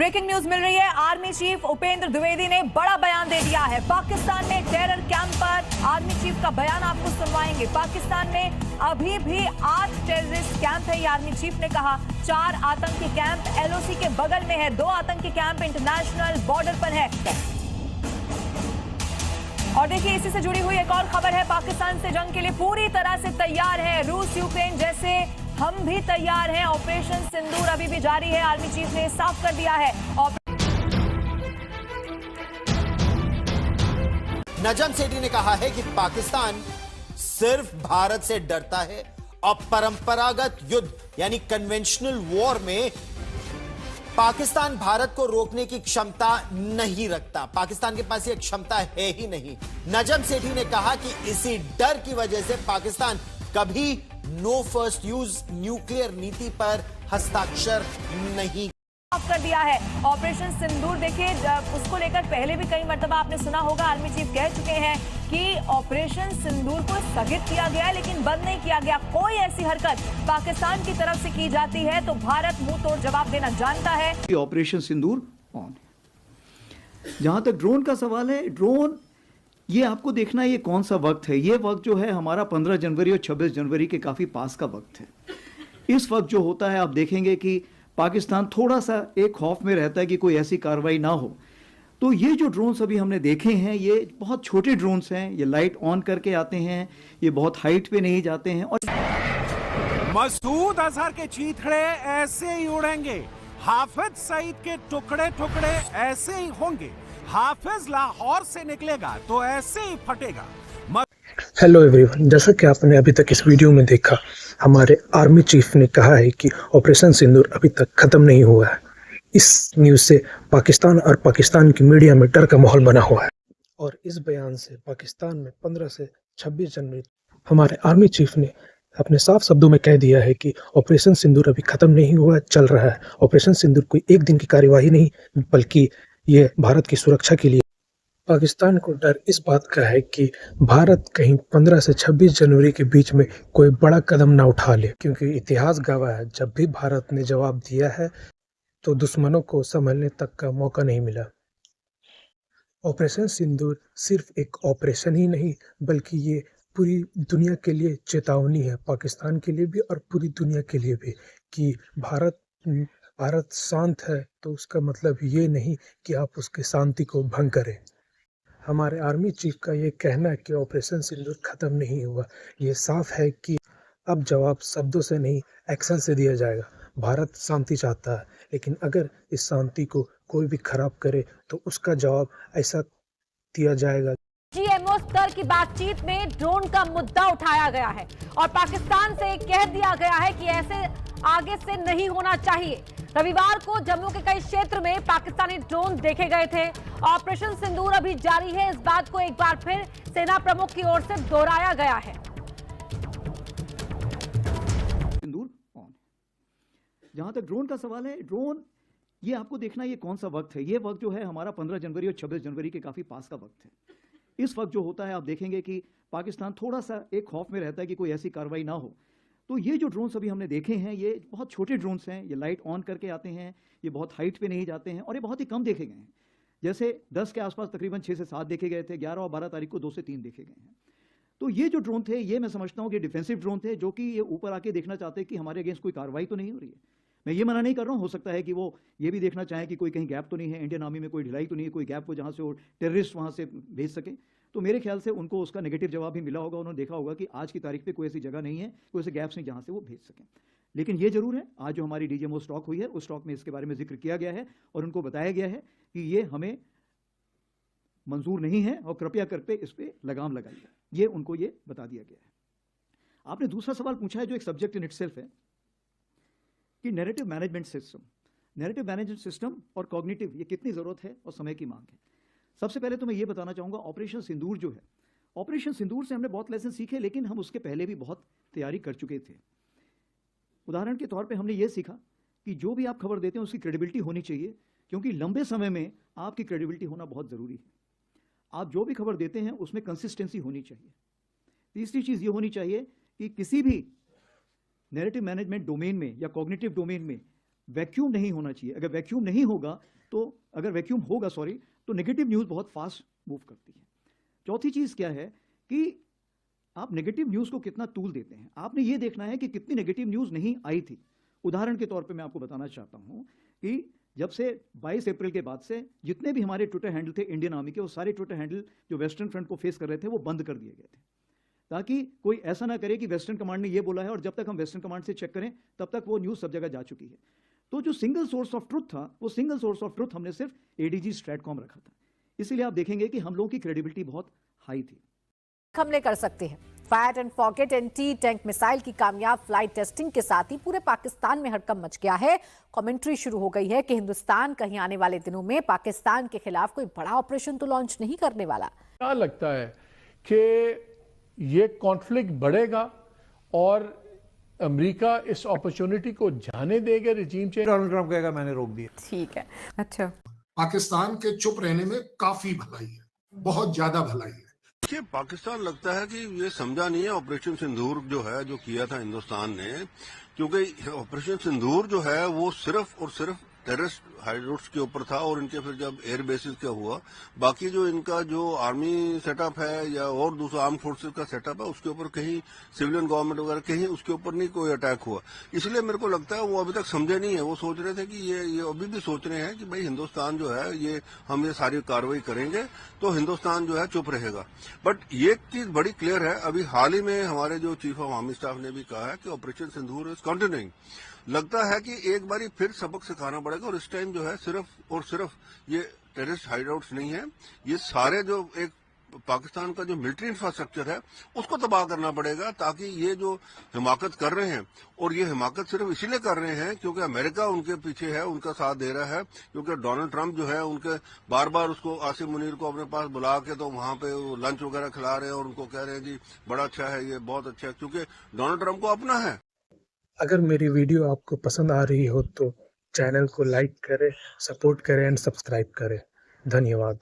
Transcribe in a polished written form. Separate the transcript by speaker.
Speaker 1: Breaking news मिल रही है। Army chief Upendra Dwivedi ने बड़ा बयान दे दिया है। पाकिस्तान में टेरर कैंप पर आर्मी चीफ का बयान आपको सुनवाएंगे। पाकिस्तान में अभी भी 8 टेररिस्ट कैंप है, ये आर्मी चीफ ने कहा। 4 आतंकी कैंप एलओसी के बगल में है, 2 आतंकी कैंप इंटरनेशनल बॉर्डर पर है। और देखिए, इसी से जुड़ी हुई एक और खबर है। पाकिस्तान से जंग के लिए पूरी तरह से तैयार है रूस, यूक्रेन जैसे हम भी तैयार हैं। ऑपरेशन सिंदूर अभी भी जारी है, आर्मी चीफ ने साफ कर दिया है।
Speaker 2: नजम सेठी ने कहा है कि पाकिस्तान सिर्फ भारत से डरता है और परंपरागत युद्ध यानी कन्वेंशनल वॉर में पाकिस्तान भारत को रोकने की क्षमता नहीं रखता। पाकिस्तान के पास ये क्षमता है ही नहीं। नजम सेठी ने कहा कि इसी डर की वजह से पाकिस्तान कभी नो फर्स्ट यूज न्यूक्लियर नीति पर हस्ताक्षर नहीं
Speaker 1: कर दिया है। ऑपरेशन सिंदूर देखिए, उसको लेकर पहले भी कई मर्तबा आपने सुना होगा, आर्मी चीफ कह चुके हैं कि ऑपरेशन सिंदूर को स्थगित किया गया है, लेकिन बंद नहीं किया गया। कोई ऐसी हरकत पाकिस्तान की तरफ से की जाती है तो भारत मुंह तोड़ जवाब देना जानता है।
Speaker 3: Operation Sindoor on. जहां तक ड्रोन का सवाल है, ड्रोन ये आपको देखना है ये कौन सा वक्त है। ये वक्त जो है हमारा 15 जनवरी और 26 जनवरी के काफी पास का वक्त है। इस वक्त जो होता है, आप देखेंगे कि पाकिस्तान थोड़ा सा एक खौफ में रहता है कि कोई ऐसी कार्रवाई ना हो। तो ये जो ड्रोन्स अभी हमने देखे हैं, ये बहुत छोटे ड्रोन्स हैं, ये लाइट ऑन करके आते हैं, ये बहुत हाइट पे नहीं जाते हैं। और
Speaker 4: मसूद अजहर के चीथड़े ऐसे ही उड़ेंगे, हाफिज सईद के टुकड़े टुकड़े ऐसे ही होंगे, हाफिज लाहौर से निकलेगा तो ऐसे ही फटेगा।
Speaker 5: हेलो एवरीवन, जैसा कि आपने अभी तक इस वीडियो में देखा, हमारे आर्मी चीफ ने कहा है कि ऑपरेशन सिंदूर अभी तक ख़त्म नहीं हुआ है। इस न्यूज़ से पाकिस्तान और पाकिस्तान की मीडिया में डर का माहौल बना हुआ है। और इस बयान से पाकिस्तान में 15 से 26 जनवरी हमारे आर्मी चीफ ने अपने साफ शब्दों में कह दिया है कि ऑपरेशन सिंदूर अभी ख़त्म नहीं हुआ, चल रहा है। ऑपरेशन सिंदूर कोई एक दिन की कार्यवाही नहीं, बल्कि ये भारत की सुरक्षा के लिए। पाकिस्तान को डर इस बात का है कि भारत कहीं 15 से 26 जनवरी के बीच में कोई बड़ा कदम ना उठा ले, क्योंकि इतिहास गवाह है, जब भी भारत ने जवाब दिया है तो दुश्मनों को संभलने तक का मौका नहीं मिला। ऑपरेशन सिंदूर सिर्फ एक ऑपरेशन ही नहीं, बल्कि ये पूरी दुनिया के लिए चेतावनी है, पाकिस्तान के लिए भी और पूरी दुनिया के लिए भी, कि भारत शांत है तो उसका मतलब ये नहीं कि आप उसकी शांति को भंग करें। हमारे आर्मी चीफ का ये कहना है कि ऑपरेशन सिंदूर ख़त्म नहीं हुआ, ये साफ है कि अब जवाब शब्दों से नहीं, एक्शन से दिया जाएगा। भारत शांति चाहता है, लेकिन अगर इस शांति को कोई भी खराब करे तो उसका जवाब ऐसा दिया जाएगा।
Speaker 1: जीएमओ स्तर की बातचीत में ड्रोन का मुद्दा उठाया गया है और पाकिस्तान से कह दिया गया है कि ऐसे आगे से नहीं होना चाहिए। रविवार को जम्मू के कई क्षेत्र में पाकिस्तानी ड्रोन देखे गए थे। ऑपरेशन सिंदूर अभी जारी है, इस बात को एक बार फिर सेना प्रमुख की ओर से दोहराया गया है।
Speaker 3: सिंदूर ऑन। जहां तक ड्रोन का सवाल है, ड्रोन ये आपको देखना ये कौन सा वक्त है। ये वक्त जो है हमारा 15 जनवरी और 26 जनवरी के काफी पास का वक्त है। इस वक्त जो होता है, आप देखेंगे कि पाकिस्तान थोड़ा सा एक खौफ में रहता है कि कोई ऐसी कार्रवाई ना हो। तो ये जो ड्रोन्स अभी हमने देखे हैं, ये बहुत छोटे ड्रोन्स हैं, ये लाइट ऑन करके आते हैं, ये बहुत हाइट पे नहीं जाते हैं और ये बहुत ही कम देखे गए हैं। जैसे 10 के आसपास तकरीबन 6 से 7 देखे गए थे, 11 और 12 तारीख को 2 से 3 देखे गए हैं। तो ये जो ड्रोन थे, ये मैं समझता हूँ कि डिफेंसिव ड्रोन थे, जो कि ये ऊपर आके देखना चाहते हैं कि हमारे अगेंस्ट कोई कार्रवाई तो नहीं हो रही है। मैं ये मना नहीं कर रहा हूँ, हो सकता है कि वो ये भी देखना चाहें कि कोई कहीं गैप तो नहीं है, इंडियन आर्मी में कोई ढिलाई तो नहीं है, कोई गैप हो जहाँ से वो टेररिस्ट वहाँ से भेज सके। तो मेरे ख्याल से उनको उसका नेगेटिव जवाब भी मिला होगा। उन्होंने देखा होगा कि आज की तारीख पे कोई ऐसी जगह नहीं है, कोई ऐसे गैप्स नहीं जहाँ से वो भेज सकें। लेकिन ये जरूर है, आज जो हमारी डीजीएमओ स्टॉक हुई है, उस स्टॉक में इसके बारे में जिक्र किया गया है और उनको बताया गया है कि ये हमें मंजूर नहीं है और कृपया करके इस पर लगाम लगाइए। ये उनको ये बता दिया गया है। आपने दूसरा सवाल पूछा है जो एक सब्जेक्ट इन इटसेल्फ है कि narrative management system, narrative management system और कॉग्निटिव, ये कितनी जरूरत है और समय की मांग है। सबसे पहले तो मैं ये बताना चाहूंगा, ऑपरेशन सिंदूर जो है, ऑपरेशन सिंदूर से हमने बहुत लेसन सीखे, लेकिन हम उसके पहले भी बहुत तैयारी कर चुके थे। उदाहरण के तौर पे हमने ये सीखा कि जो भी आप खबर देते हैं उसकी क्रेडिबिलिटी होनी चाहिए, क्योंकि लंबे समय में आपकी क्रेडिबिलिटी होना बहुत ज़रूरी है। आप जो भी खबर देते हैं उसमें कंसिस्टेंसी होनी चाहिए। तीसरी चीज़ ये होनी चाहिए कि किसी भी नैरेटिव मैनेजमेंट डोमेन में या कॉग्निटिव डोमेन में वैक्यूम नहीं होना चाहिए। अगर वैक्यूम नहीं होगा तो तो नेगेटिव न्यूज़ बहुत फास्ट मूव करती है। चौथी चीज़ क्या है कि आप नेगेटिव न्यूज़ को कितना तूल देते हैं। आपने ये देखना है कि कितनी नेगेटिव न्यूज़ नहीं आई थी। उदाहरण के तौर पे मैं आपको बताना चाहता हूं कि जब से 22 अप्रैल के बाद से जितने भी हमारे ट्विटर हैंडल थे इंडियन आर्मी के, वो सारे ट्विटर हैंडल जो वेस्टर्न फ्रंट को फेस कर रहे थे वो बंद कर दिए गए थे, ताकि कोई ऐसा ना करे कि वेस्टर्न कमांड ने ये बोला है और जब तक हम वेस्टर्न कमांड से चेक करें तब तक वो न्यूज़ सब जगह जा चुकी है। तो जो सिंगल सोर्स ऑफ ट्रुथ था, वो सिंगल सोर्स ऑफ ट्रुथ हमने सिर्फ एडीजी स्ट्रैटकॉम रखा था। इसीलिए आप देखेंगे कि हम लोगों की क्रेडिबिलिटी बहुत हाई थी।
Speaker 1: हमले कर सकते हैं। Fire and forget anti tank missile की कामयाब फ्लाइट टेस्टिंग के साथ ही पूरे पाकिस्तान में हड़कंप मच गया है। कमेंट्री शुरू हो गई है कि हिंदुस्तान कहीं आने वाले दिनों में पाकिस्तान के खिलाफ कोई बड़ा ऑपरेशन तो लॉन्च नहीं करने वाला।
Speaker 6: क्या लगता है कि ये कॉन्फ्लिक्ट बढ़ेगा और अमेरिका इस अपॉर्चुनिटी को जाने देगा? रिजीम चेंज
Speaker 7: डोनाल्ड ट्रंप कहेगा मैंने रोक दिया।
Speaker 1: ठीक है, अच्छा।
Speaker 8: पाकिस्तान के चुप रहने में काफी भलाई है, बहुत ज्यादा भलाई है।
Speaker 9: देखिए, पाकिस्तान लगता है कि ये समझा नहीं है ऑपरेशन सिंदूर जो है, जो किया था हिंदुस्तान ने, क्योंकि ऑपरेशन सिंदूर जो है वो सिर्फ और सिर्फ टेररिस्ट हाइड्रोट्स के ऊपर था और इनके फिर जब एयर बेसिस का हुआ, बाकी जो इनका जो आर्मी सेटअप है या और दूसरा आर्म फोर्सेस का सेटअप है उसके ऊपर कहीं सिविलियन गवर्नमेंट वगैरह कहीं उसके ऊपर नहीं कोई अटैक हुआ। इसलिए मेरे को लगता है वो अभी तक समझे नहीं है। वो सोच रहे थे कि ये अभी भी सोच रहे हैं कि भाई हिंदुस्तान जो है ये हम ये सारी कार्रवाई करेंगे तो हिंदुस्तान जो है चुप रहेगा। बट ये चीज बड़ी क्लियर है, अभी हाल ही में हमारे जो चीफ ऑफ आर्मी स्टाफ ने भी कहा है कि ऑपरेशन सिंदूर इज कंटिन्यूइंग। लगता है कि एक बारी फिर सबक सिखाना पड़ेगा और इस टाइम जो है सिर्फ और सिर्फ ये टेररिस्ट हाइडआउट्स नहीं है, ये सारे जो एक पाकिस्तान का जो मिलिट्री इंफ्रास्ट्रक्चर है उसको तबाह करना पड़ेगा, ताकि ये जो हिमाकत कर रहे हैं और ये हिमाकत सिर्फ इसीलिए कर रहे हैं क्योंकि अमेरिका उनके पीछे है, उनका साथ दे रहा है, क्योंकि डोनाल्ड ट्रंप जो है उनके बार बार उसको आसिम मुनीर को अपने पास बुला के तो वहां पे लंच वगैरह खिला रहे हैं और उनको कह रहे हैं जी बड़ा अच्छा है, ये बहुत अच्छा है, क्योंकि डोनाल्ड ट्रंप को अपना है।
Speaker 5: अगर मेरी वीडियो आपको पसंद आ रही हो तो चैनल को लाइक करें, सपोर्ट करें एंड सब्सक्राइब करें। धन्यवाद।